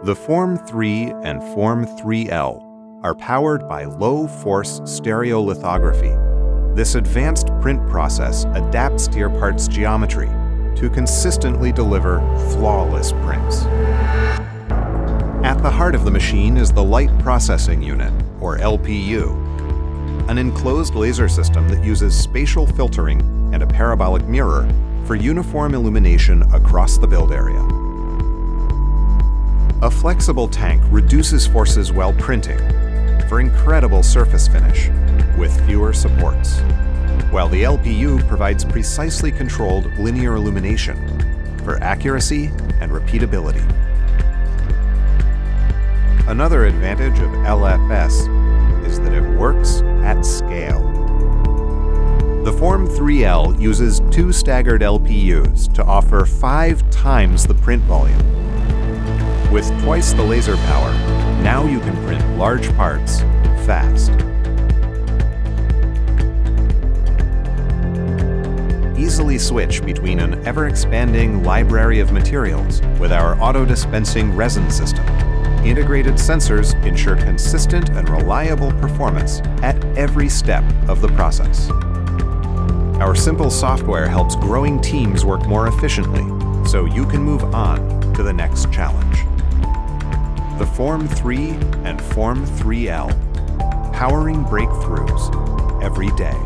The Form 3 and Form 3L are powered by low-force stereolithography. This advanced print process adapts to your part's geometry to consistently deliver flawless prints. At the heart of the machine is the Light Processing Unit, or LPU, an enclosed laser system that uses spatial filtering and a parabolic mirror for uniform illumination across the build area. A flexible tank reduces forces while printing for incredible surface finish with fewer supports, while the LPU provides precisely controlled linear illumination for accuracy and repeatability. Another advantage of LFS is that it works at scale. The Form 3L uses 2 staggered LPUs to offer 5 times the print volume. With twice the laser power, now you can print large parts fast. Easily switch between an ever-expanding library of materials with our auto-dispensing resin system. Integrated sensors ensure consistent and reliable performance at every step of the process. Our simple software helps growing teams work more efficiently, so you can move on to the next challenge. The Form 3 and Form 3L, powering breakthroughs every day.